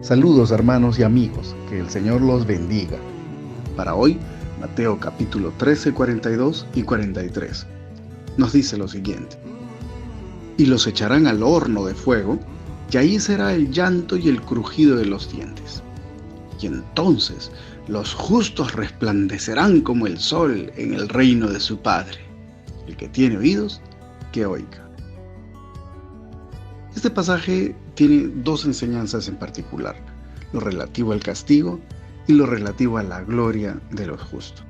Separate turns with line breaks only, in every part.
Saludos hermanos y amigos, que el Señor los bendiga. Para hoy, Mateo capítulo 13, 42 y 43. Nos dice lo siguiente: y los echarán al horno de fuego, y ahí será el llanto y el crujido de los dientes. Y entonces los justos resplandecerán como el sol en el reino de su Padre. El que tiene oídos, que oiga. Este pasaje tiene dos enseñanzas en particular: lo relativo al castigo y lo relativo a la gloria de los justos.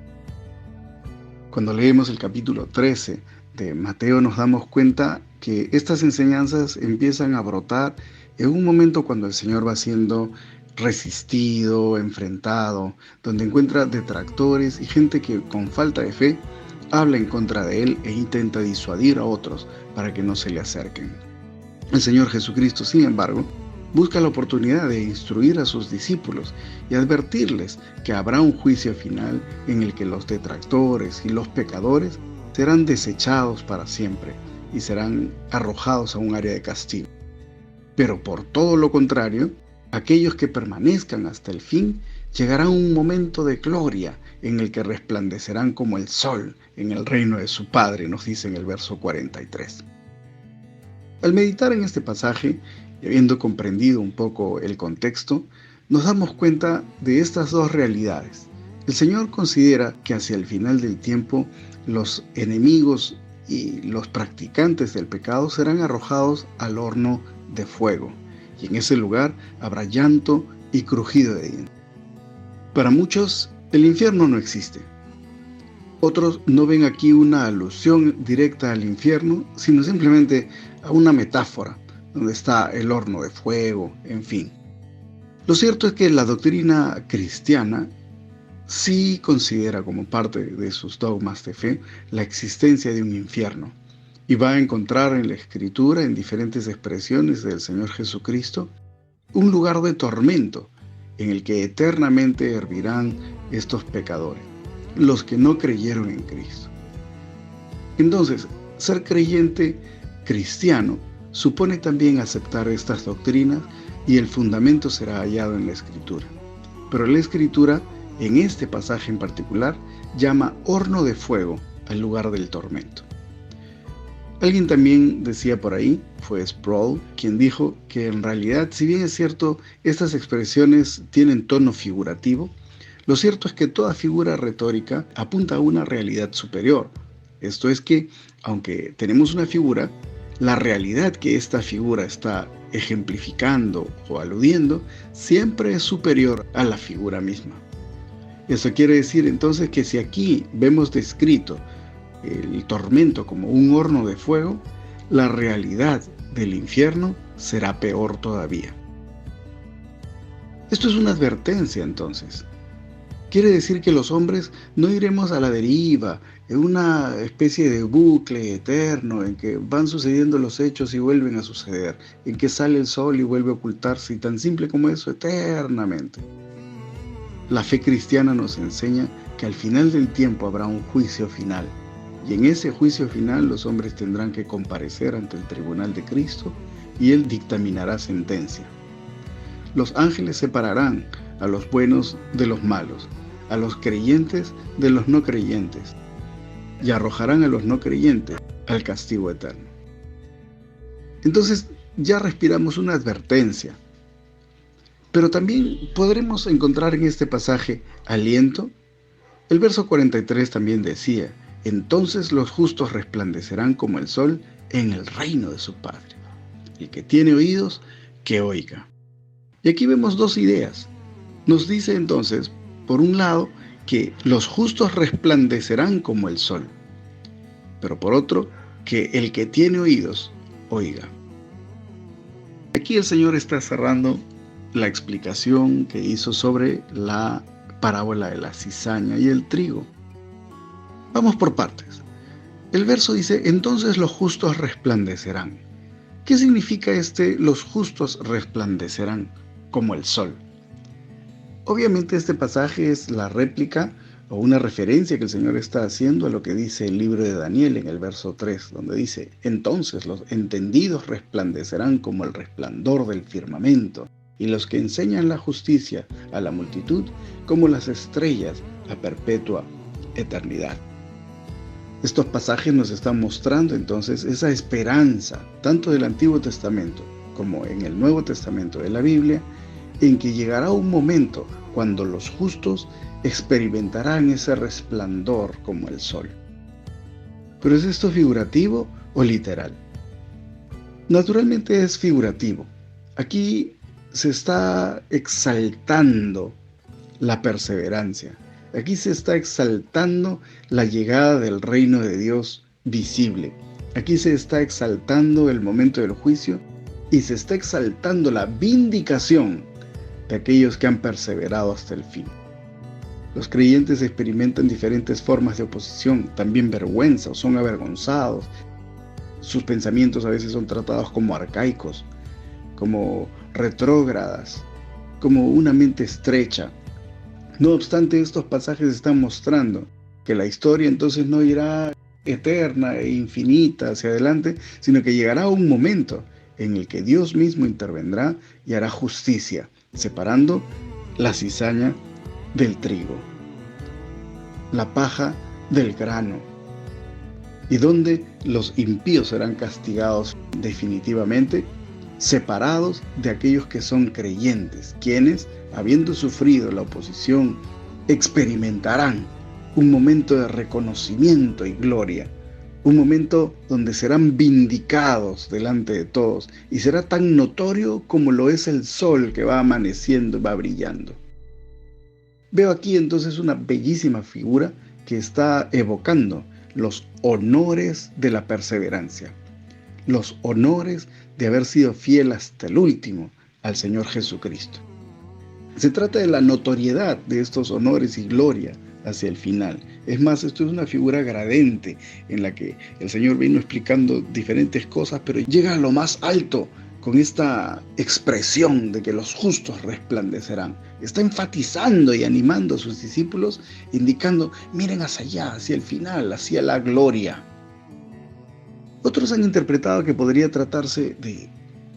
Cuando leemos el capítulo 13 de Mateo nos damos cuenta que estas enseñanzas empiezan a brotar en un momento cuando el Señor va siendo resistido, enfrentado, donde encuentra detractores y gente que con falta de fe habla en contra de Él e intenta disuadir a otros para que no se le acerquen. El Señor Jesucristo, sin embargo, busca la oportunidad de instruir a sus discípulos y advertirles que habrá un juicio final en el que los detractores y los pecadores serán desechados para siempre y serán arrojados a un área de castigo. Pero por todo lo contrario, aquellos que permanezcan hasta el fin llegará un momento de gloria en el que resplandecerán como el sol en el reino de su Padre, nos dice en el verso 43. Al meditar en este pasaje y habiendo comprendido un poco el contexto, nos damos cuenta de estas dos realidades. El Señor considera que hacia el final del tiempo los enemigos y los practicantes del pecado serán arrojados al horno de fuego, y en ese lugar habrá llanto y crujido de dientes. Para muchos, el infierno no existe. Otros no ven aquí una alusión directa al infierno, sino simplemente a una metáfora, donde está el horno de fuego, en fin. Lo cierto es que la doctrina cristiana sí considera como parte de sus dogmas de fe la existencia de un infierno, y va a encontrar en la Escritura, en diferentes expresiones del Señor Jesucristo, un lugar de tormento en el que eternamente hervirán estos pecadores, los que no creyeron en Cristo. Entonces, ser creyente cristiano supone también aceptar estas doctrinas y el fundamento será hallado en la Escritura. Pero la Escritura, en este pasaje en particular, llama horno de fuego al lugar del tormento. Alguien también decía por ahí, fue Sproul, quien dijo que en realidad, si bien es cierto, estas expresiones tienen tono figurativo, lo cierto es que toda figura retórica apunta a una realidad superior. Esto es que, aunque tenemos una figura, la realidad que esta figura está ejemplificando o aludiendo siempre es superior a la figura misma. Eso quiere decir entonces que si aquí vemos descrito el tormento como un horno de fuego, la realidad del infierno será peor todavía. Esto es una advertencia entonces. Quiere decir que los hombres no iremos a la deriva, en una especie de bucle eterno en que van sucediendo los hechos y vuelven a suceder, en que sale el sol y vuelve a ocultarse, y tan simple como eso, eternamente. La fe cristiana nos enseña que al final del tiempo habrá un juicio final, y en ese juicio final los hombres tendrán que comparecer ante el tribunal de Cristo y Él dictaminará sentencia. Los ángeles separarán a los buenos de los malos, a los creyentes de los no creyentes, y arrojarán a los no creyentes al castigo eterno. Entonces ya respiramos una advertencia, pero también podremos encontrar en este pasaje aliento. El verso 43 también decía: entonces los justos resplandecerán como el sol en el reino de su Padre. El que tiene oídos, que oiga. Y aquí vemos dos ideas. Nos dice entonces, por un lado, que los justos resplandecerán como el sol, pero por otro, que el que tiene oídos, oiga. Aquí el Señor está cerrando la explicación que hizo sobre la parábola de la cizaña y el trigo. Vamos por partes. El verso dice: entonces los justos resplandecerán. ¿Qué significa los justos resplandecerán como el sol? Obviamente este pasaje es la réplica o una referencia que el Señor está haciendo a lo que dice el libro de Daniel en el verso 3, donde dice: entonces los entendidos resplandecerán como el resplandor del firmamento, y los que enseñan la justicia a la multitud como las estrellas a perpetua eternidad. Estos pasajes nos están mostrando entonces esa esperanza, tanto del Antiguo Testamento como en el Nuevo Testamento de la Biblia, en que llegará un momento cuando los justos experimentarán ese resplandor como el sol. ¿Pero es esto figurativo o literal? Naturalmente es figurativo. Aquí se está exaltando la perseverancia. Aquí se está exaltando la llegada del reino de Dios visible. Aquí se está exaltando el momento del juicio y se está exaltando la vindicación de aquellos que han perseverado hasta el fin. Los creyentes experimentan diferentes formas de oposición, también vergüenza o son avergonzados. Sus pensamientos a veces son tratados como arcaicos, como retrógradas, como una mente estrecha. No obstante, estos pasajes están mostrando que la historia entonces no irá eterna e infinita hacia adelante, sino que llegará un momento en el que Dios mismo intervendrá y hará justicia, separando la cizaña del trigo, la paja del grano, y donde los impíos serán castigados definitivamente, separados de aquellos que son creyentes, quienes, habiendo sufrido la oposición, experimentarán un momento de reconocimiento y gloria, un momento donde serán vindicados delante de todos y será tan notorio como lo es el sol que va amaneciendo y va brillando. Veo aquí entonces una bellísima figura que está evocando los honores de la perseverancia, los honores de haber sido fiel hasta el último al Señor Jesucristo. Se trata de la notoriedad de estos honores y gloria hacia el final. Es más, esto es una figura gradente en la que el Señor vino explicando diferentes cosas, pero llega a lo más alto con esta expresión de que los justos resplandecerán. Está enfatizando y animando a sus discípulos, indicando, miren hacia allá, hacia el final, hacia la gloria. Otros han interpretado que podría tratarse de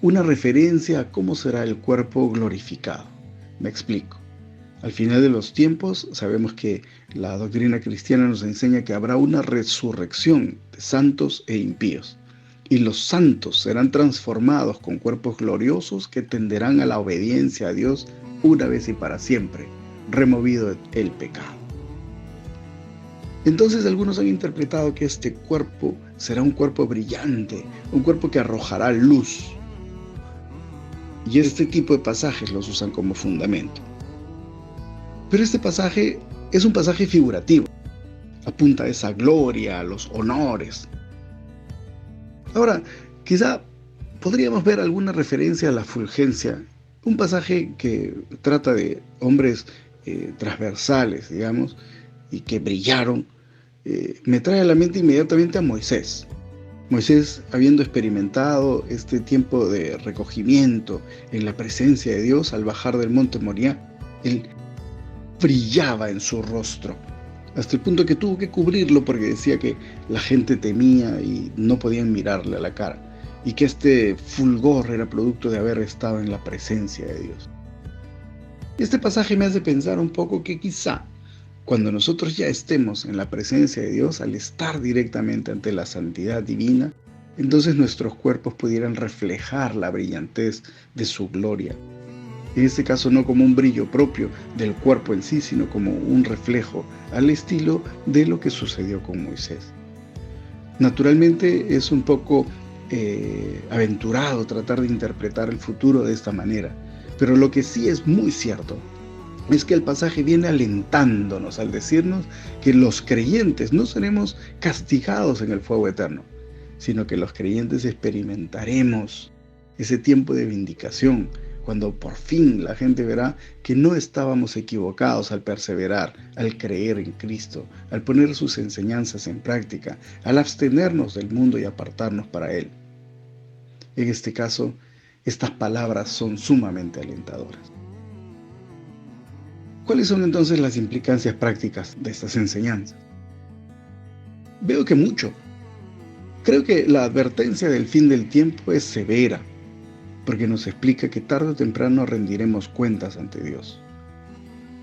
una referencia a cómo será el cuerpo glorificado. Me explico. Al final de los tiempos, sabemos que la doctrina cristiana nos enseña que habrá una resurrección de santos e impíos. Y los santos serán transformados con cuerpos gloriosos que tenderán a la obediencia a Dios una vez y para siempre, removido el pecado. Entonces algunos han interpretado que este cuerpo será un cuerpo brillante, un cuerpo que arrojará luz. Y este tipo de pasajes los usan como fundamento. Pero este pasaje es un pasaje figurativo. Apunta a esa gloria, a los honores. Ahora, quizá podríamos ver alguna referencia a la fulgencia. Un pasaje que trata de hombres transversales, digamos, y que brillaron, me trae a la mente inmediatamente a Moisés. Moisés, habiendo experimentado este tiempo de recogimiento en la presencia de Dios al bajar del monte Moriah, él brillaba en su rostro, hasta el punto que tuvo que cubrirlo porque decía que la gente temía y no podían mirarle a la cara, y que este fulgor era producto de haber estado en la presencia de Dios. Este pasaje me hace pensar un poco que quizá cuando nosotros ya estemos en la presencia de Dios, al estar directamente ante la santidad divina, entonces nuestros cuerpos pudieran reflejar la brillantez de su gloria. En este caso no como un brillo propio del cuerpo en sí, sino como un reflejo al estilo de lo que sucedió con Moisés. Naturalmente es un poco aventurado tratar de interpretar el futuro de esta manera, pero lo que sí es muy cierto es que el pasaje viene alentándonos al decirnos que los creyentes no seremos castigados en el fuego eterno, sino que los creyentes experimentaremos ese tiempo de vindicación, cuando por fin la gente verá que no estábamos equivocados al perseverar, al creer en Cristo, al poner sus enseñanzas en práctica, al abstenernos del mundo y apartarnos para Él. En este caso, estas palabras son sumamente alentadoras. ¿Cuáles son entonces las implicancias prácticas de estas enseñanzas? Veo que mucho. Creo que la advertencia del fin del tiempo es severa. porque nos explica que tarde o temprano rendiremos cuentas ante Dios.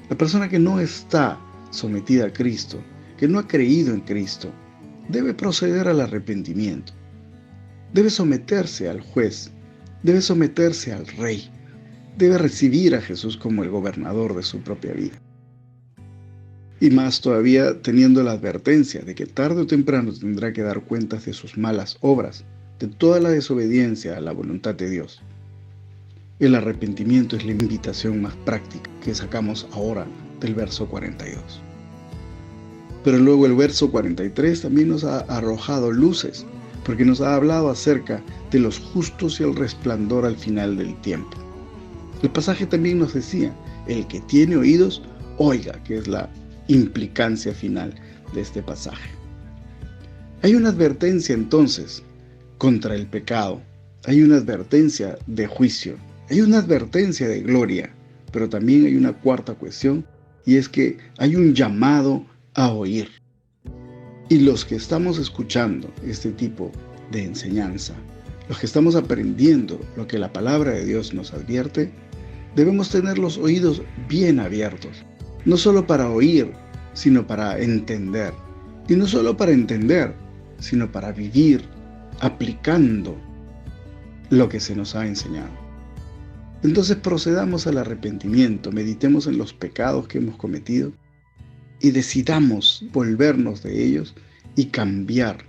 La persona que no está sometida a Cristo, que no ha creído en Cristo, debe proceder al arrepentimiento. Debe someterse al juez, debe someterse al rey, debe recibir a Jesús como el gobernador de su propia vida. Y más todavía teniendo la advertencia de que tarde o temprano tendrá que dar cuentas de sus malas obras, de toda la desobediencia a la voluntad de Dios. El arrepentimiento es la invitación más práctica que sacamos ahora del verso 42. Pero luego el verso 43 también nos ha arrojado luces, porque nos ha hablado acerca de los justos y el resplandor al final del tiempo. El pasaje también nos decía, el que tiene oídos, oiga, que es la implicancia final de este pasaje. Hay una advertencia entonces contra el pecado, hay una advertencia de juicio, hay una advertencia de gloria, pero también hay una cuarta cuestión, y es que hay un llamado a oír. Y los que estamos escuchando este tipo de enseñanza, los que estamos aprendiendo lo que la palabra de Dios nos advierte, debemos tener los oídos bien abiertos, no solo para oír, sino para entender. Y no solo para entender, sino para vivir aplicando lo que se nos ha enseñado. Entonces procedamos al arrepentimiento, meditemos en los pecados que hemos cometido y decidamos volvernos de ellos y cambiar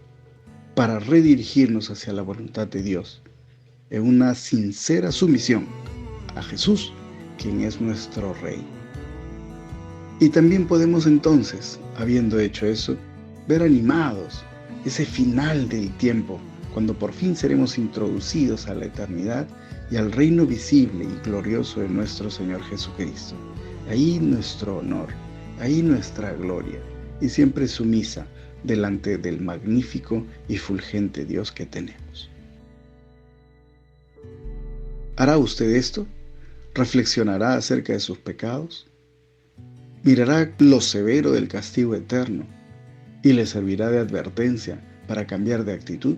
para redirigirnos hacia la voluntad de Dios en una sincera sumisión a Jesús, quien es nuestro Rey. Y también podemos entonces, habiendo hecho eso, ver animados ese final del tiempo, cuando por fin seremos introducidos a la eternidad y al reino visible y glorioso de nuestro Señor Jesucristo. Ahí nuestro honor, ahí nuestra gloria, y siempre sumisa delante del magnífico y fulgente Dios que tenemos. ¿Hará usted esto? ¿Reflexionará acerca de sus pecados? ¿Mirará lo severo del castigo eterno y le servirá de advertencia para cambiar de actitud?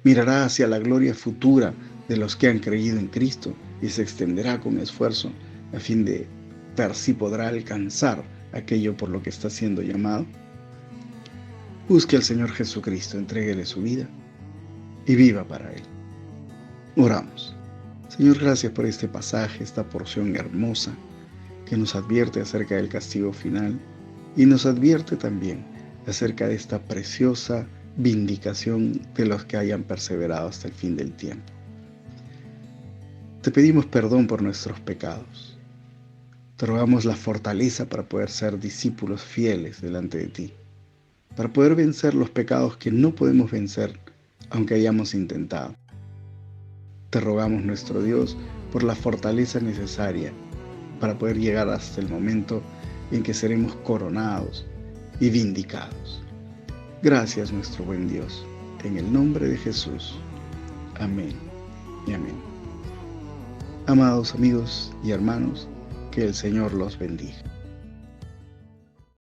¿Mirará hacia la gloria futura de los que han creído en Cristo y se extenderá con esfuerzo a fin de ver si podrá alcanzar aquello por lo que está siendo llamado? Busque al Señor Jesucristo, entréguele su vida y viva para Él. Oramos. Señor, gracias por este pasaje, esta porción hermosa que nos advierte acerca del castigo final y nos advierte también acerca de esta preciosa vindicación de los que hayan perseverado hasta el fin del tiempo. Te pedimos perdón por nuestros pecados. Te rogamos la fortaleza para poder ser discípulos fieles delante de ti, para poder vencer los pecados que no podemos vencer aunque hayamos intentado. Te rogamos, nuestro Dios, por la fortaleza necesaria para poder llegar hasta el momento en que seremos coronados y vindicados. Gracias, nuestro buen Dios, en el nombre de Jesús. Amén y amén. Amados amigos y hermanos, que el Señor los bendiga.